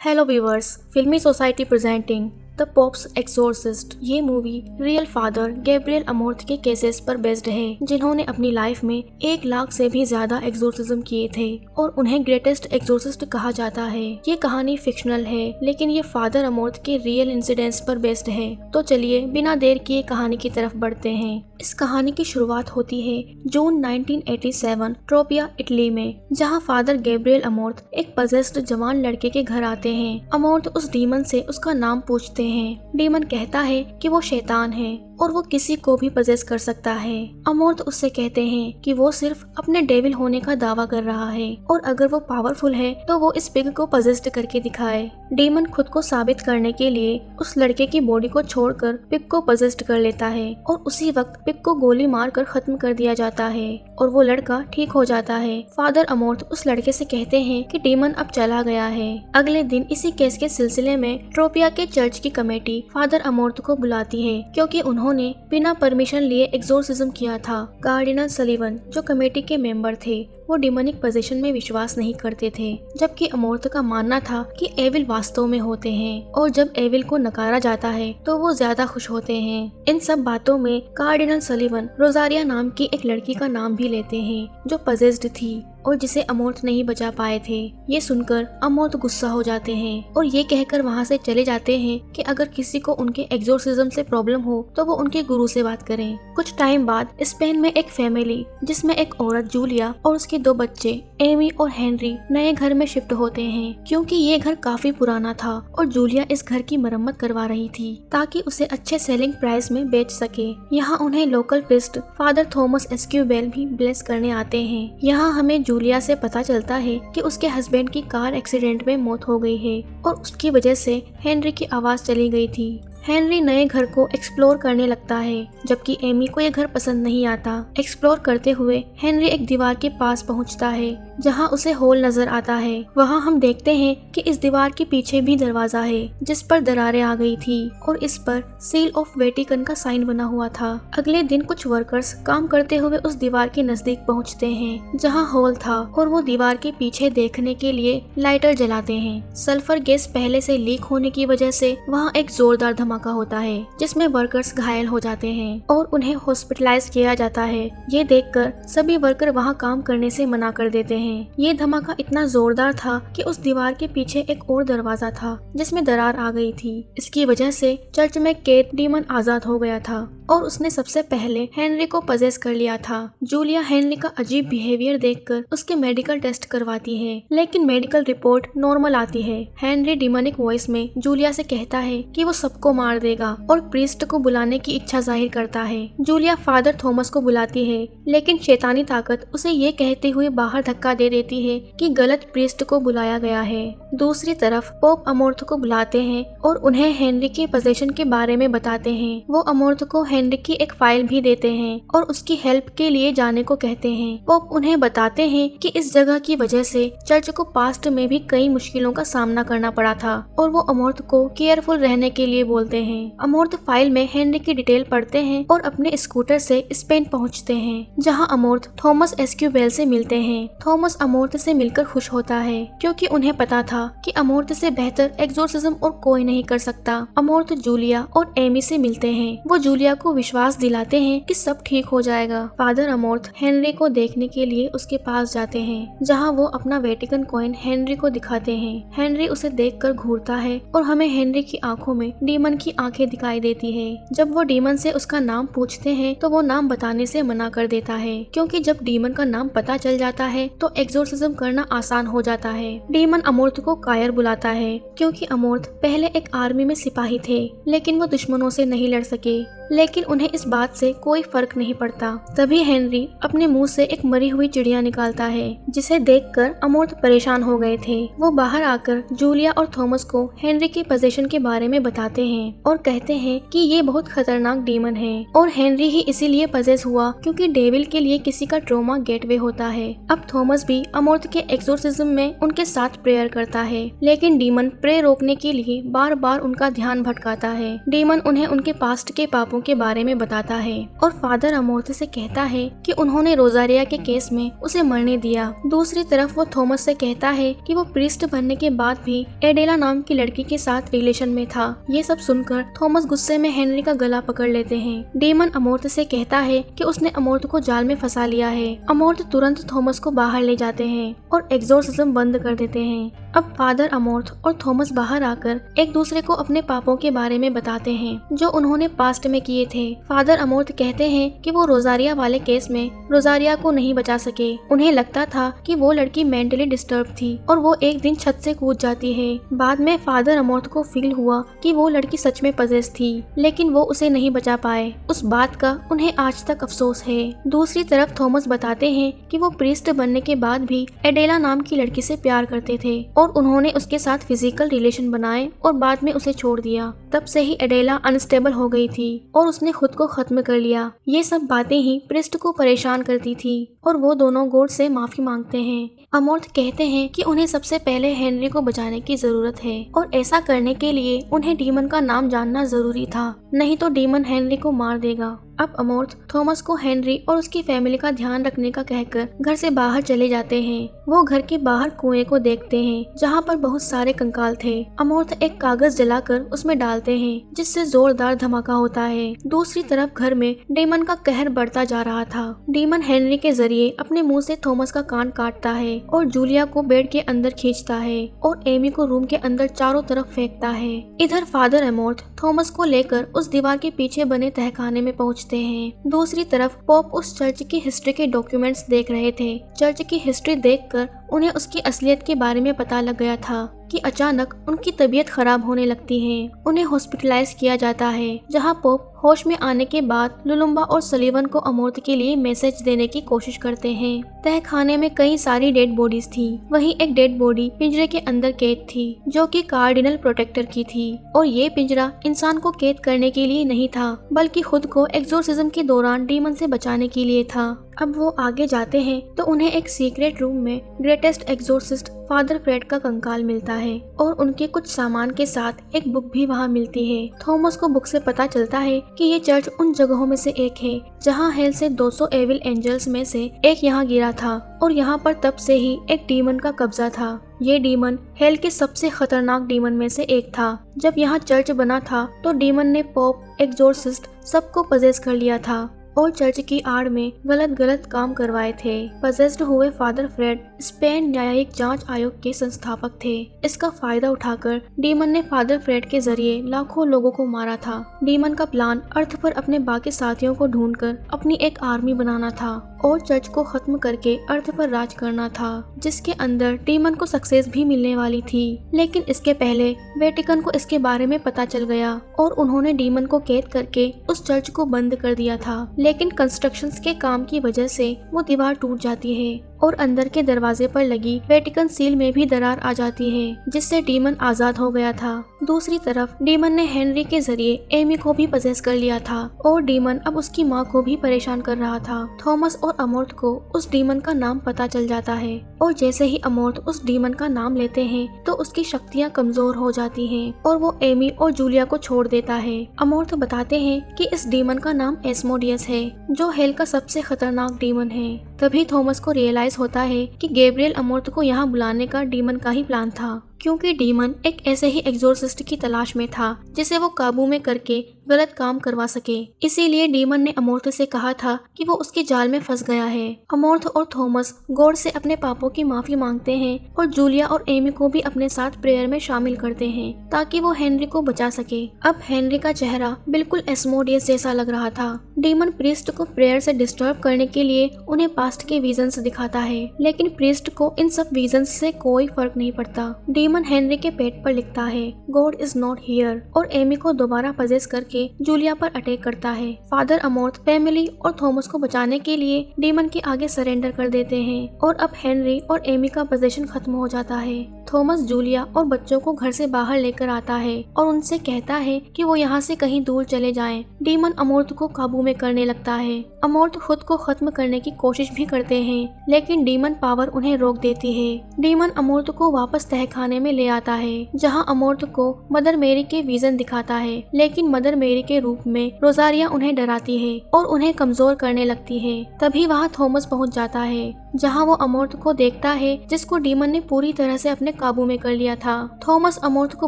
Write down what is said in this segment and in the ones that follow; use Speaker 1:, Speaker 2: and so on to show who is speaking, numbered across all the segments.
Speaker 1: Hello viewers, फिल्मी society presenting the pops एक्सोर्सिस्ट। ये movie real father Gabriel अमोर्थ के cases पर बेस्ड है, जिन्होंने अपनी लाइफ में 1 लाख से भी ज्यादा एक्सोर्सिज्म किए थे और उन्हें ग्रेटेस्ट एक्सोर्सिस्ट कहा जाता है। ये कहानी फिक्शनल है, लेकिन ये फादर अमोर्थ के रियल इंसिडेंट्स पर बेस्ड है। तो चलिए बिना देर किए कहानी की तरफ बढ़ते हैं। इस कहानी की शुरुआत होती है जून 1987 ट्रोपिया, इटली में, जहां फादर गैब्रियल अमोर्थ एक पजेस्ड जवान लड़के के घर आते हैं। अमोर्थ उस डीमन से उसका नाम पूछते हैं। डीमन कहता है कि वो शैतान है और वो किसी को भी पजेस कर सकता है। अमोर्थ उससे कहते हैं कि वो सिर्फ अपने डेविल होने का दावा कर रहा है और अगर वो पावरफुल है तो वो इस पिग को पजेस्ड करके दिखाए। डीमन खुद को साबित करने के लिए उस लड़के की बॉडी को छोड़कर पिग को पजेस्ड कर लेता है और उसी वक्त पिग को गोली मारकर खत्म कर दिया जाता है और वो लड़का ठीक हो जाता है। फादर अमोर्थ उस लड़के से कहते हैं कि डीमन अब चला गया है। अगले दिन इसी केस के सिलसिले में ट्रोपिया के चर्च की कमेटी फादर अमोर्थ को बुलाती है, क्योंकि उन्होंने बिना परमिशन लिए एक्सोर्सिज्म किया था। कार्डिनल सलीवन, जो कमेटी के मेंबर थे, वो डिमोनिक पोजीशन में विश्वास नहीं करते थे, जबकि अमोर्थ का मानना था कि एविल वास्तव में होते हैं और जब एविल को नकारा जाता है तो वो ज्यादा खुश होते हैं। इन सब बातों में कार्डिनल सलीवन रोजारिया नाम की एक लड़की का नाम भी लेते हैं, जो पजेस्ड थी और जिसे अमोर्थ नहीं बचा पाए थे। ये सुनकर अमोर्थ गुस्सा हो जाते हैं और ये कहकर वहाँ से चले जाते हैं कि अगर किसी को उनके एक्सोर्सिज्म से प्रॉब्लम हो तो वो उनके गुरु से बात करें। कुछ टाइम बाद स्पेन में एक फैमिली, जिसमें एक औरत जूलिया और उसके 2 बच्चे एमी और हेनरी, नए घर में शिफ्ट होते हैं, क्योंकि ये घर काफी पुराना था और जूलिया इस घर की मरम्मत करवा रही थी ताकि उसे अच्छे सेलिंग प्राइस में बेच सके। यहाँ उन्हें लोकल प्रीस्ट फादर थॉमस एस्क्यूबेल भी ब्लेस करने आते हैं। यहाँ हमें जूलिया से पता चलता है कि उसके हस्बैंड की कार एक्सीडेंट में मौत हो गई है और उसकी वजह से हेनरी की आवाज चली गई थी। हेनरी नए घर को एक्सप्लोर करने लगता है, जबकि एमी को यह घर पसंद नहीं आता। एक्सप्लोर करते हुए हेनरी एक दीवार के पास पहुंचता है जहां उसे होल नजर आता है। वहां हम देखते हैं कि इस दीवार के पीछे भी दरवाजा है जिस पर दरारें आ गई थी और इस पर सील ऑफ वेटिकन का साइन बना हुआ था। अगले दिन कुछ वर्कर्स काम करते हुए उस दीवार के नजदीक पहुंचते हैं जहां होल था और वो दीवार के पीछे देखने के लिए लाइटर जलाते हैं। सल्फर गैस पहले से लीक होने की वजह से वहाँ एक जोरदार धमाका होता है, जिसमें वर्कर्स घायल हो जाते हैं और उन्हें हॉस्पिटलाइज किया जाता है। ये देखकर सभी वर्कर वहाँ काम करने से मना कर देते हैं। ये धमाका इतना जोरदार था कि उस दीवार के पीछे एक और दरवाजा था जिसमें दरार आ गई थी। इसकी वजह से चर्च में कैद डीमन आजाद हो गया था और उसने सबसे पहले हेनरी को पजेस कर लिया था। जूलिया हेनरी का अजीब बिहेवियर देखकर उसके मेडिकल टेस्ट करवाती है, लेकिन मेडिकल रिपोर्ट नॉर्मल आती है। हेनरी डिमोनिक वॉइस में जूलिया से कहता है कि वो सबको मार देगा और प्रीस्ट को बुलाने की इच्छा जाहिर करता है। जूलिया फादर थॉमस को बुलाती है, लेकिन शैतानी ताकत उसे ये कहते हुए बाहर धक्का दे देती है कि गलत प्रीस्ट को बुलाया गया है। दूसरी तरफ पोप अमोर्थ को बुलाते हैं और उन्हें हेनरी के पोजीशन के बारे में बताते हैं। वो अमोर्थ को हेनरी की एक फाइल भी देते हैं और उसकी हेल्प के लिए जाने को कहते हैं। पोप उन्हें बताते हैं कि इस जगह की वजह से चर्च को पास्ट में भी कई मुश्किलों का सामना करना पड़ा था और वो अमोर्थ को केयरफुल रहने के लिए बोलते हैं। अमोर्थ फाइल में हेनरी की डिटेल पढ़ते हैं और अपने स्कूटर से स्पेन पहुंचते हैं, जहां अमोर्थ थॉमस एस्क्यूबेल से मिलते हैं। थॉमस अमोर्थ से मिलकर खुश होता है, क्योंकि उन्हें पता था कि अमोर्थ से बेहतर एक्सोर्सिज्म और कोई नहीं कर सकता। अमोर्थ जूलिया और एमी से मिलते हैं। वो जूलिया को विश्वास दिलाते हैं कि सब ठीक हो जाएगा। फादर अमोर्थ हेनरी को देखने के लिए उसके पास जाते हैं, जहां वो अपना वेटिकन कॉइन हेनरी को दिखाते हैं। हेनरी उसे देखकर घूरता है और हमें हेनरी की आंखों में डीमन की आंखें दिखाई देती है। जब वो डीमन से उसका नाम पूछते हैं तो वो नाम बताने से मना कर देता है, क्योंकि जब डीमन का नाम पता चल जाता है तो एक्सोर्सिज्म करना आसान हो जाता है। डीमन अमोर्थ को कायर बुलाता है, क्योंकि अमोर्थ पहले एक आर्मी में सिपाही थे, लेकिन वो दुश्मनों से नहीं लड़ सके। लेकिन उन्हें इस बात से कोई फर्क नहीं पड़ता। तभी हेनरी अपने मुंह से एक मरी हुई चिड़िया निकालता है, जिसे देखकर अमोर्थ परेशान हो गए थे। वो बाहर आकर जूलिया और थॉमस को हेनरी के पोजीशन के बारे में बताते हैं और कहते हैं कि ये बहुत खतरनाक डीमन है और हेनरी ही इसीलिए पजेस हुआ क्योंकि डेविल के लिए किसी का ट्रॉमा गेटवे होता है। अब थॉमस भी अमोर्थ के एक्सोर्सिज्म में उनके साथ प्रेयर करता है, लेकिन डीमन प्रे रोकने के लिए बार बार उनका ध्यान भटकाता है। डीमन उन्हें उनके पास्ट के पापा पापों के बारे में बताता है और फादर अमोर्थ से कहता है कि उन्होंने रोजारिया के केस में उसे मरने दिया। दूसरी तरफ वो थॉमस से कहता है कि वो प्रीस्ट बनने के बाद भी एडेला नाम की लड़की के साथ रिलेशन में था। ये सब सुनकर थॉमस गुस्से में हेनरी का गला पकड़ लेते हैं। डेमन अमोर्थ से कहता है कि उसने अमोर्थ को जाल में फंसा लिया है। अमोर्थ तुरंत थॉमस को बाहर ले जाते हैं और एग्जोर्सिज्म बंद कर देते हैं। अब फादर अमोर्थ और थॉमस बाहर आकर एक दूसरे को अपने पापों के बारे में बताते हैं जो उन्होंने पास्ट में किए थे। फादर अमोर्थ कहते हैं कि वो रोजारिया वाले केस में रोजारिया को नहीं बचा सके। उन्हें लगता था कि वो लड़की मेंटली डिस्टर्ब थी और वो एक दिन छत से कूद जाती है। बाद में फादर अमोर्थ को फील हुआ कि वो लड़की सच में पजेस थी, लेकिन वो उसे नहीं बचा पाए। उस बात का उन्हें आज तक अफसोस है। दूसरी तरफ थॉमस बताते हैं कि वो प्रीस्ट बनने के बाद भी एडेला नाम की लड़की से प्यार करते थे और उन्होंने उसके साथ फिजिकल रिलेशन बनाए और बाद में उसे छोड़ दिया। तब से ही एडेला अनस्टेबल हो गई थी और उसने खुद को खत्म कर लिया। ये सब बातें ही प्रीस्ट को परेशान करती थी और वो दोनों गॉड से माफी मांगते हैं। अमोर्थ कहते हैं कि उन्हें सबसे पहले हेनरी को बचाने की जरूरत है और ऐसा करने के लिए उन्हें डीमन का नाम जानना जरूरी था, नहीं तो डीमन हेनरी को मार देगा। अब अमोर्थ थॉमस को हेनरी और उसकी फैमिली का ध्यान रखने का कहकर घर से बाहर चले जाते हैं। वो घर के बाहर कुएं को देखते हैं जहाँ पर बहुत सारे कंकाल थे। अमोर्थ एक कागज जलाकर उसमें डालते हैं जिससे जोरदार धमाका होता है। दूसरी तरफ घर में डेमन का कहर बढ़ता जा रहा था। डेमन हेनरी के जरिए अपने मुंह से थॉमस का कान काटता है और जूलिया को बेड के अंदर खींचता है और एमी को रूम के अंदर चारों तरफ फेंकता है। इधर फादर अमोर्थ थॉमस को लेकर उस दीवार के पीछे बने तहखाने में पहुँचते हैं। दूसरी तरफ पॉप उस चर्च की हिस्ट्री के डॉक्यूमेंट्स देख रहे थे। चर्च की हिस्ट्री देखकर उन्हें उसकी असलियत के बारे में पता लग गया था कि अचानक उनकी तबीयत खराब होने लगती है। उन्हें हॉस्पिटलाइज किया जाता है, जहां पॉप होश में आने के बाद लुलुम्बा और सलीवन को अमोर्थ के लिए मैसेज देने की कोशिश करते हैं। तहखाने में कई सारी डेड बॉडीज थी। वहीं एक डेड बॉडी पिंजरे के अंदर कैद थी जो कि कार्डिनल प्रोटेक्टर की थी और ये पिंजरा इंसान को कैद करने के लिए नहीं था बल्कि खुद को एक्सोर्सिज्म के दौरान डीमन से बचाने के लिए था। अब वो आगे जाते हैं तो उन्हें एक सीक्रेट रूम में ग्रेटेस्ट एक्सोर्सिस्ट फादर फ्रेड का कंकाल मिलता है और उनके कुछ सामान के साथ एक बुक भी वहाँ मिलती है। थॉमस को बुक से पता चलता है कि ये चर्च उन जगहों में से एक है जहाँ हेल से 200 एविल एंजल्स में से एक यहाँ गिरा था और यहाँ पर तब से ही एक डीमन का कब्जा था। ये डीमन हेल के सबसे खतरनाक डीमन में से एक था। जब यहाँ चर्च बना था तो डीमन ने पॉप, एक्सोर्सिस्ट सबको पजेस कर लिया था और चर्च की आड़ में गलत काम करवाए थे। पजेस्ड हुए फादर फ्रेड स्पेन न्यायिक जांच आयोग के संस्थापक थे। इसका फायदा उठाकर डीमन ने फादर फ्रेड के जरिए लाखों लोगों को मारा था। डीमन का प्लान अर्थ पर अपने बाकी साथियों को ढूंढकर अपनी एक आर्मी बनाना था और चर्च को खत्म करके अर्थ पर राज करना था, जिसके अंदर डीमन को सक्सेस भी मिलने वाली थी। लेकिन इसके पहले वेटिकन को इसके बारे में पता चल गया और उन्होंने डीमन को कैद करके उस चर्च को बंद कर दिया था। लेकिन कंस्ट्रक्शंस के काम की वजह से वो दीवार टूट जाती है और अंदर के दरवाजे पर लगी वेटिकन सील में भी दरार आ जाती है, जिससे डीमन आजाद हो गया था। दूसरी तरफ डीमन ने हेनरी के जरिए एमी को भी पजेस कर लिया था और डीमन अब उसकी माँ को भी परेशान कर रहा था। थॉमस और अमोर्थ को उस डीमन का नाम पता चल जाता है और जैसे ही अमोर्थ उस डीमन का नाम लेते हैं तो उसकी शक्तियाँ कमजोर हो जाती हैं और वो एमी और जूलिया को छोड़ देता है। अमोर्थ बताते हैं कि इस डीमन का नाम एस्मोडियस है जो हेल का सबसे खतरनाक डीमन है। तभी थॉमस को रियलाइज होता है कि गैब्रिएल अमोर्थ को यहाँ बुलाने का डीमन का ही प्लान था, क्योंकि डीमन एक ऐसे ही एक्सोर्सिस्ट की तलाश में था जिसे वो काबू में करके गलत काम करवा सके। इसीलिए डीमन ने अमोर्थ से कहा था कि वो उसके जाल में फंस गया है। अमोर्थ और थॉमस गॉड से अपने पापों की माफी मांगते हैं और जूलिया और एमी को भी अपने साथ प्रेयर में शामिल करते हैं ताकि वो हेनरी को बचा सके। अब हेनरी का चेहरा बिल्कुल एस्मोडियस जैसा लग रहा था। डीमन प्रीस्ट को प्रेयर से डिस्टर्ब करने के लिए उन्हें पास्ट के विजन्स दिखाता है, लेकिन प्रीस्ट को इन सब विजन्स से कोई फर्क नहीं पड़ता। डीमन हेनरी के पेट पर लिखता है गॉड इज नॉट हियर और एमी को दोबारा पजेस करके जूलिया पर अटैक करता है। फादर अमोर्थ फैमिली और थॉमस को बचाने के लिए डीमन के आगे सरेंडर कर देते हैं और अब हेनरी और एमी का पोजीशन खत्म हो जाता है। थॉमस जूलिया और बच्चों को घर से बाहर लेकर आता है और उनसे कहता है कि वो यहाँ से कहीं दूर चले जाएं। डीमन अमोर्थ को काबू में करने लगता है। अमोर्थ खुद को खत्म करने की कोशिश भी करते हैं, लेकिन डीमन पावर उन्हें रोक देती है। डीमन अमोर्थ को वापस तहखाने में ले आता है, जहाँ अमोर्थ को मदर मेरी के विजन दिखाता है, लेकिन मदर मेरी के रूप में रोजारिया उन्हें डराती है और उन्हें कमजोर करने लगती है। तभी वहाँ थॉमस पहुँच जाता है, जहाँ वो अमोर्थ को देखता है, जिसको डीमन ने पूरी तरह से अपने काबू में कर लिया था। थॉमस अमोर्थ को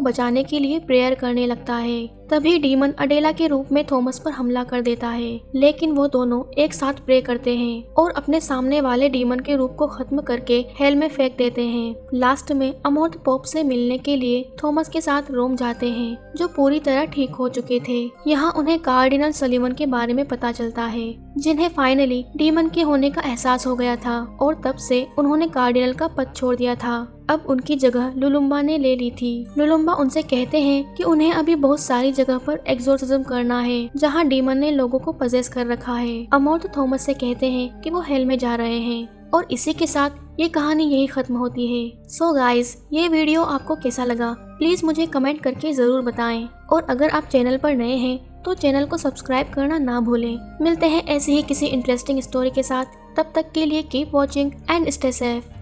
Speaker 1: बचाने के लिए प्रेयर करने लगता है। तभी डीमन अडेला के रूप में थॉमस पर हमला कर देता है, लेकिन वो दोनों एक साथ प्रे करते हैं और अपने सामने वाले डीमन के रूप को खत्म करके हेल में फेंक देते हैं। लास्ट में अमोर्थ पॉप से मिलने के लिए थॉमस के साथ रोम जाते हैं, जो पूरी तरह ठीक हो चुके थे। यहाँ उन्हें कार्डिनल सलीवन के बारे में पता चलता है, जिन्हें फाइनली डीमन के होने का एहसास हो गया था और तब से उन्होंने कार्डिनल का पद छोड़ दिया था। अब उनकी जगह लुलुम्बा ने ले ली थी। लुलुम्बा उनसे कहते हैं कि उन्हें अभी बहुत सारी जगह पर एक्सोर्सिज्म करना है, जहां डीमन ने लोगों को पजेस कर रखा है। अमोर्थ थॉमस से कहते हैं कि वो हेल में जा रहे हैं और इसी के साथ ये कहानी यही खत्म होती है। सो गाइज, ये वीडियो आपको कैसा लगा प्लीज मुझे कमेंट करके जरूर बताएं और अगर आप चैनल पर नए हैं तो चैनल को सब्सक्राइब करना ना भूलें। मिलते हैं ऐसे ही किसी इंटरेस्टिंग स्टोरी के साथ, तब तक के लिए keep watching and stay safe.